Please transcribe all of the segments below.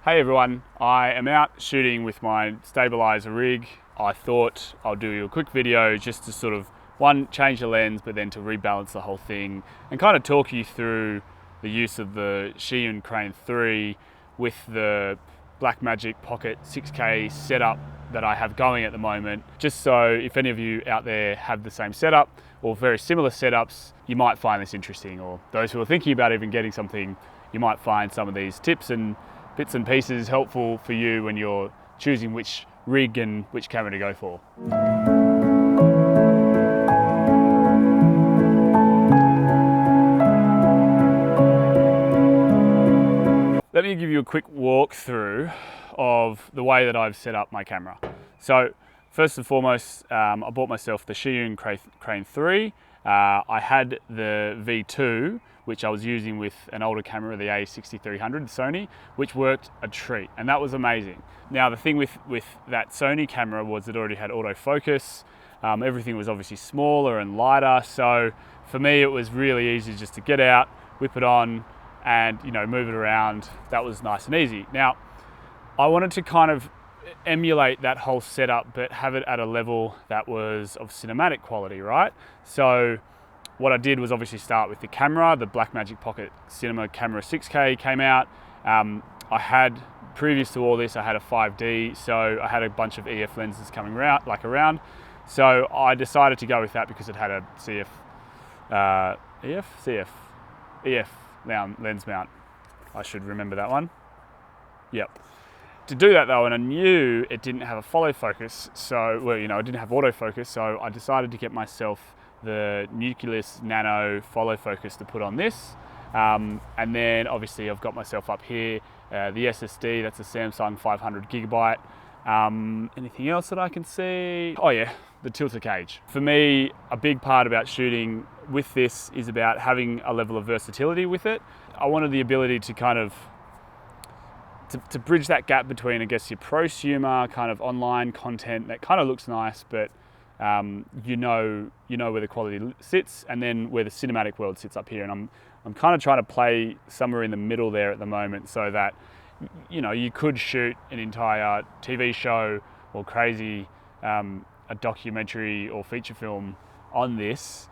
Hey everyone, I am out shooting with my stabilizer rig. I thought I'll do you a quick video just to sort of, one, change the lens, but then to rebalance the whole thing and kind of talk you through the use of the Zhiyun Crane 3 with the Blackmagic Pocket 6K setup that I have going at the moment. Just so if any of you out there have the same setup or very similar setups, you might find this interesting, or those who are thinking about even getting something, you might find some of these tips and bits and pieces helpful for you when you're choosing which rig and which camera to go for. Let me give you a quick walkthrough of the way that I've set up my camera. So first and foremost, I bought myself the Zhiyun Crane 3. I had the V2, which I was using with an older camera, the A6300 Sony, which worked a treat, and that was amazing. Now the thing with that Sony camera was it already had autofocus. Everything was obviously smaller and lighter, so for me it was really easy just to get out, whip it on, and move it around. That was nice and easy. Now I wanted to kind of emulate that whole setup, but have it at a level that was of cinematic quality, right? So what I did was obviously start with the camera. The Blackmagic Pocket Cinema Camera 6K came out. I had, previous to all this, I had a 5D, so I had a bunch of EF lenses coming around. So I decided to go with that because it had a EF lens mount. I should remember that one. Yep. To do that though, and I knew it didn't have a follow focus, so, it didn't have autofocus, so I decided to get myself the Nucleus Nano follow focus to put on this. And then obviously I've got myself up here, the SSD, that's a Samyang 500 gigabyte. Anything else that I can see? Oh yeah, the Tilta cage. For me, a big part about shooting with this is about having a level of versatility with it. I wanted the ability to kind of to bridge that gap between, I guess, your prosumer kind of online content that kind of looks nice, but you know where the quality sits, and then where the cinematic world sits up here. And I'm kind of trying to play somewhere in the middle there at the moment, so that you could shoot an entire TV show or crazy a documentary or feature film on this.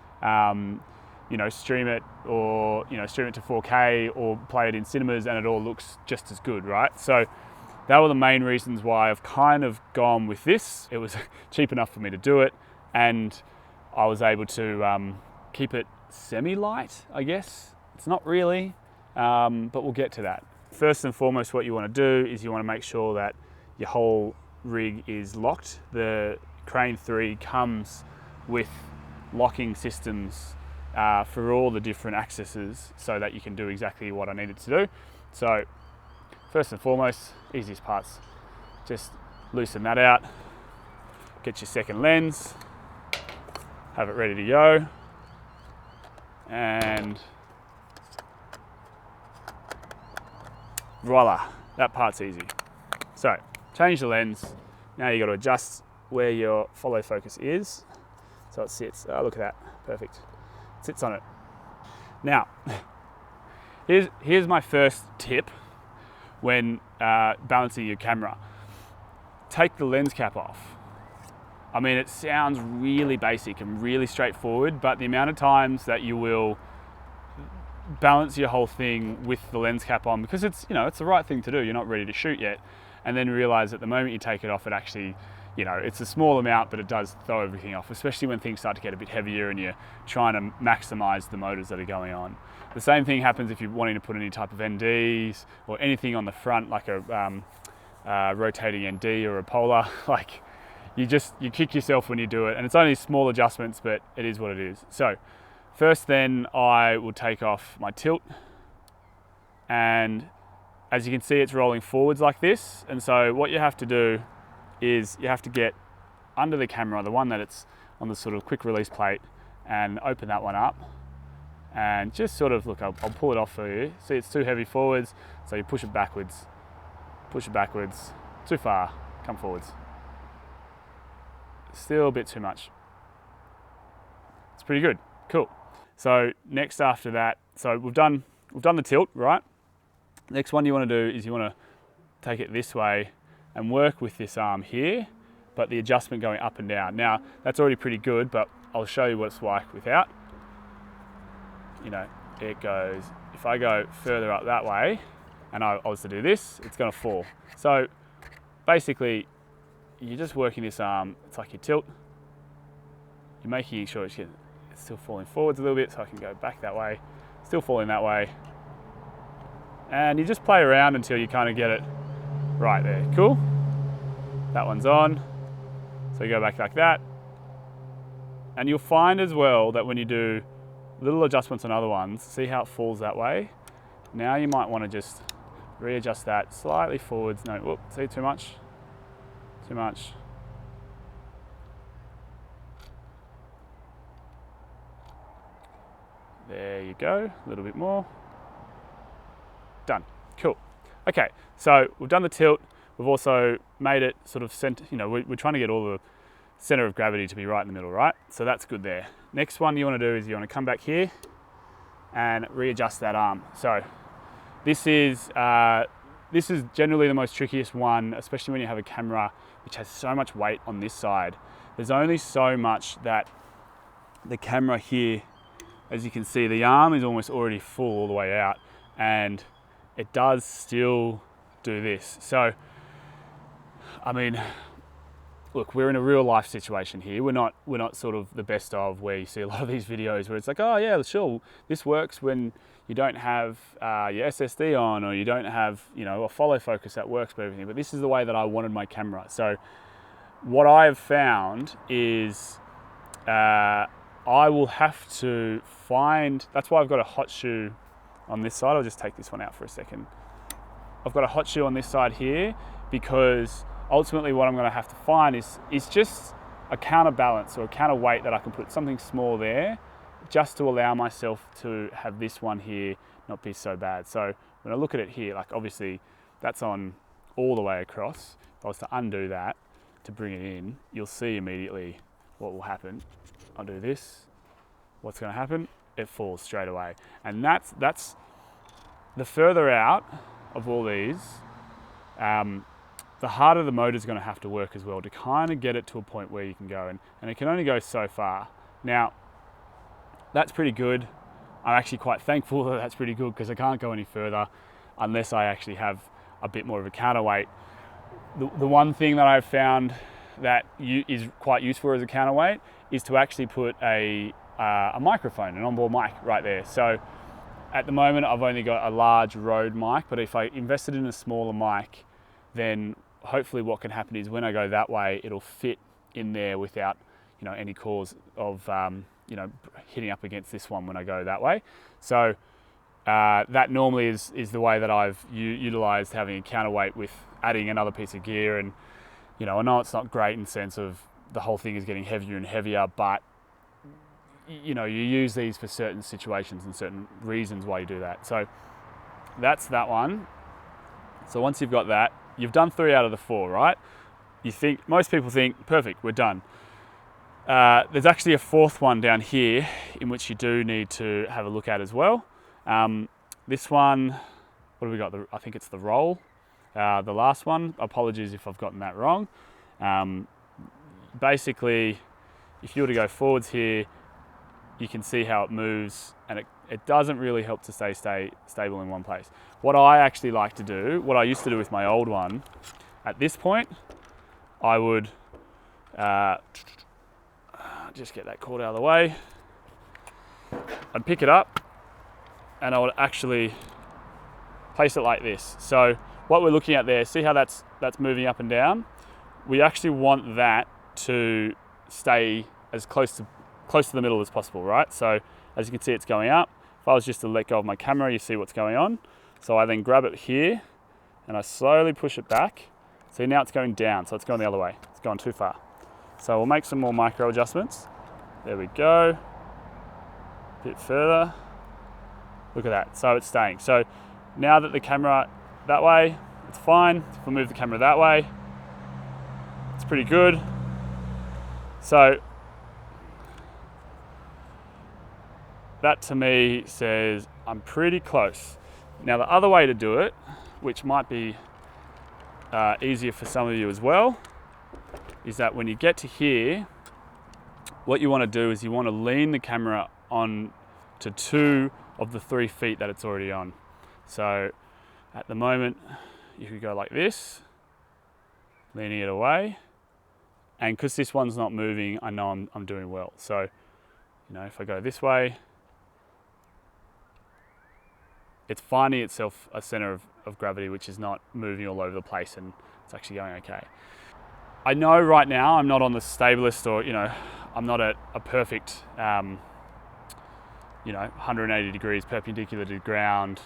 Stream it or stream it to 4K or play it in cinemas, and it all looks just as good, right? So that were the main reasons why I've kind of gone with this. It was cheap enough for me to do it, and I was able to keep it semi-light, I guess. It's not really, but we'll get to that. First and foremost, what you want to do is you want to make sure that your whole rig is locked. The Crane 3 comes with locking systems for all the different accesses, so that you can do exactly what I needed to do. So first and foremost, easiest parts, just loosen that out, get your second lens, have it ready to go, and voila, that part's easy. So change the lens. Now you got to adjust where your follow focus is, so it sits. Oh, look at that, perfect. Sits on it. Now, here's my first tip when balancing your camera. Take the lens cap off. I mean, it sounds really basic and really straightforward, but the amount of times that you will balance your whole thing with the lens cap on, because it's it's the right thing to do. You're not ready to shoot yet, and then realize that the moment you take it off, it actually, it's a small amount, but it does throw everything off, especially when things start to get a bit heavier and you're trying to maximize the motors that are going on. The same thing happens if you're wanting to put any type of NDs or anything on the front, like a rotating ND or a polar. Like you kick yourself when you do it, and it's only small adjustments, but it is what it is. So first, then I will take off my tilt, and as you can see, it's rolling forwards like this. And so what you have to do is you have to get under the camera, the one that it's on the sort of quick release plate, and open that one up, and just sort of, look, I'll pull it off for you. See, it's too heavy forwards, so you push it backwards, too far, come forwards. Still a bit too much. It's pretty good, cool. So next after that, so we've done the tilt, right? Next one you want to do is you want to take it this way and work with this arm here, but the adjustment going up and down. Now, that's already pretty good, but I'll show you what it's like without. You know, it goes, if I go further up that way, and I was to do this, it's gonna fall. So basically, you're just working this arm, it's like you tilt, you're making sure it's still falling forwards a little bit, so I can go back that way, still falling that way. And you just play around until you kind of get it right there. Cool? That one's on. So you go back like that. And you'll find as well that when you do little adjustments on other ones, see how it falls that way? Now you might want to just readjust that slightly forwards. No, whoop, see, too much? Too much. There you go, a little bit more. Done, cool. Okay, so we've done the tilt. We've also made it sort of center, you know, we're trying to get all the center of gravity to be right in the middle, right? So that's good there. Next one you want to do is you want to come back here and readjust that arm. So this is generally the most trickiest one, especially when you have a camera which has so much weight on this side. There's only so much that the camera here, as you can see, the arm is almost already full all the way out, and it does still do this. So, I mean, look, we're in a real life situation here. We're not sort of the best of where you see a lot of these videos where it's like, oh yeah, sure, this works when you don't have your SSD on, or you don't have, you know, a follow focus that works for everything. But this is the way that I wanted my camera. So what I've found is I will have to find, that's why I've got a hot shoe on this side. I'll just take this one out for a second. I've got a hot shoe on this side here because ultimately what I'm going to have to find is just a counterbalance or a counterweight that I can put something small there just to allow myself to have this one here not be so bad. So when I look at it here, like obviously that's on all the way across. If I was to undo that to bring it in, you'll see immediately what will happen. I'll do this. What's going to happen? It falls straight away. And that's the further out of all these, the harder the motor's going to have to work as well to kind of get it to a point where you can go. And it can only go so far. Now, that's pretty good. I'm actually quite thankful that that's pretty good because I can't go any further unless I actually have a bit more of a counterweight. The one thing that I've found that is quite useful as a counterweight is to actually put a microphone, an onboard mic right there. So at the moment I've only got a large Rode mic, but if I invested in a smaller mic, then hopefully what can happen is when I go that way, it'll fit in there without, you know, any cause of you know, hitting up against this one when I go that way. So that normally is the way that I've utilized having a counterweight with adding another piece of gear. And you know, I know it's not great in the sense of the whole thing is getting heavier and heavier, but you know, you use these for certain situations and certain reasons why you do that. So that's that one. So once you've got that, you've done 3 out of the 4, right? Most people think, perfect, we're done. There's actually a 4th one down here in which you do need to have a look at as well. This one, what have we got? I think it's the roll, the last one. Apologies if I've gotten that wrong. Basically, if you were to go forwards here, you can see how it moves, and it doesn't really help to stay stable in one place. What I actually like to do, what I used to do with my old one, at this point, I would just get that cord out of the way. I'd pick it up and I would actually place it like this. So what we're looking at there, see how that's moving up and down? We actually want that to stay as close to the middle as possible, right? So as you can see, it's going up. If I was just to let go of my camera, you see what's going on. So I then grab it here and I slowly push it back. See, now it's going down, so it's going the other way. It's gone too far. So we'll make some more micro adjustments. There we go. A bit further. Look at that, so it's staying. So now that the camera that way, it's fine. If we move the camera that way, it's pretty good. So that to me says I'm pretty close. Now the other way to do it, which might be easier for some of you as well, is that when you get to here, what you want to do is you want to lean the camera on to 2 of the 3 feet that it's already on. So at the moment, you could go like this, leaning it away. And because this one's not moving, I know I'm doing well. So, you know, if I go this way, it's finding itself a center of gravity, which is not moving all over the place, and it's actually going okay. I know right now I'm not on the stablest, or, you know, I'm not at a perfect, you know, 180 degrees perpendicular to the ground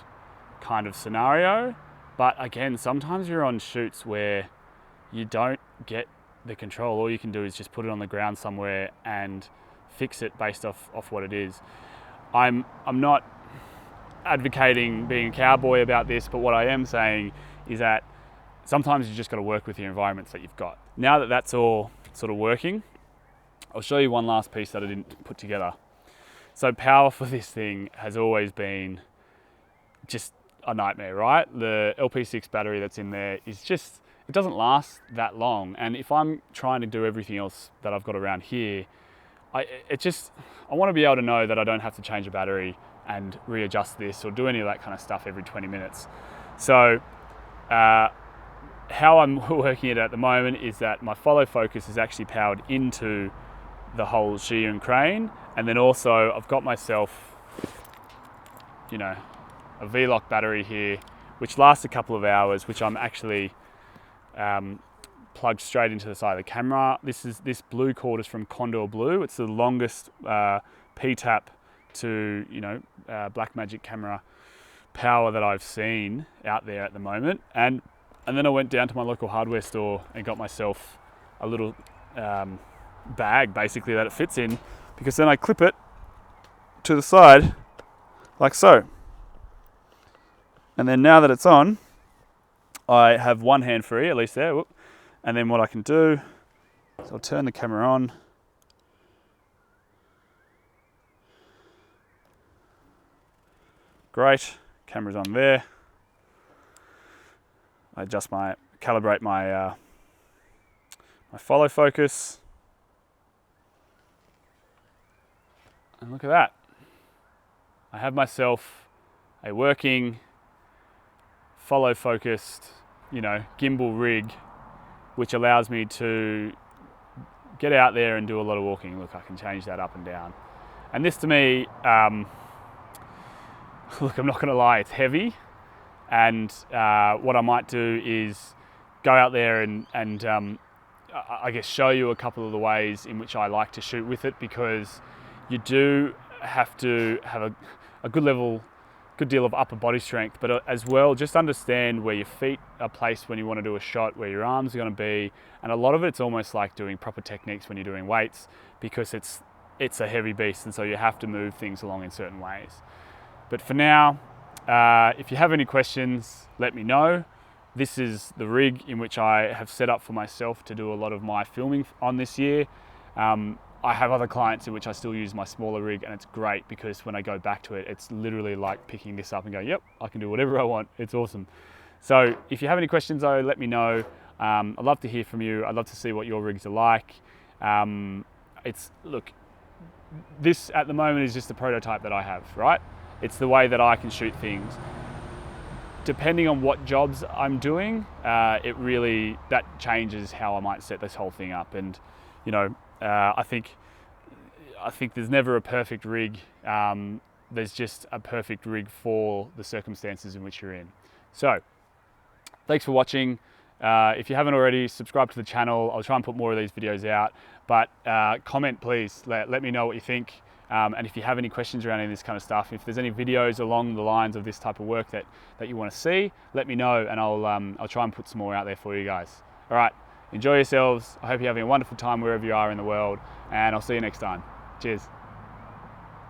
kind of scenario. But again, sometimes you're on shoots where you don't get the control. All you can do is just put it on the ground somewhere and fix it based off what it is. I'm not advocating being a cowboy about this, but what I am saying is that sometimes you just got to work with the environments that you've got. Now that that's all sort of working, I'll show you one last piece that I didn't put together. So power for this thing has always been just a nightmare, right? The LP6 battery that's in there is just, it doesn't last that long. And if I'm trying to do everything else that I've got around here, I want to be able to know that I don't have to change a battery and readjust this or do any of that kind of stuff every 20 minutes. So how I'm working it at the moment is that my follow focus is actually powered into the whole Zhiyun Crane, and then also I've got myself, you know, a V-Lock battery here, which lasts a couple of hours, which I'm actually plugged straight into the side of the camera. This blue cord is from Kondor Blue. It's the longest P-tap to, you know, Blackmagic camera power that I've seen out there at the moment. And then I went down to my local hardware store and got myself a little bag basically that it fits in, because then I clip it to the side like so. And then now that it's on, I have one hand free, at least there. Whoop. And then what I can do is I'll turn the camera on. Great, camera's on there. I calibrate my my follow focus. And look at that. I have myself a working, follow focused, you know, gimbal rig, which allows me to get out there and do a lot of walking. Look, I can change that up and down. And this to me, look, I'm not gonna lie, it's heavy. And what I might do is go out there and I guess show you a couple of the ways in which I like to shoot with it, because you do have to have a good deal of upper body strength, but as well, just understand where your feet are placed when you want to do a shot, where your arms are going to be. And a lot of it's almost like doing proper techniques when you're doing weights, because it's a heavy beast, and so you have to move things along in certain ways. But for now, if you have any questions, let me know. This is the rig in which I have set up for myself to do a lot of my filming on this year. I have other clients in which I still use my smaller rig, and it's great because when I go back to it, it's literally like picking this up and going, yep, I can do whatever I want. It's awesome. So if you have any questions though, let me know. I'd love to hear from you. I'd love to see what your rigs are like. Look, this at the moment is just the prototype that I have, right? It's the way that I can shoot things. Depending on what jobs I'm doing, that changes how I might set this whole thing up. And, you know, I think there's never a perfect rig. There's just a perfect rig for the circumstances in which you're in. So, thanks for watching. If you haven't already, subscribe to the channel. I'll try and put more of these videos out. But comment, please. Let me know what you think. And if you have any questions around any of this kind of stuff, if there's any videos along the lines of this type of work that you want to see, let me know, and I'll try and put some more out there for you guys. All right, enjoy yourselves. I hope you're having a wonderful time wherever you are in the world, and I'll see you next time. Cheers.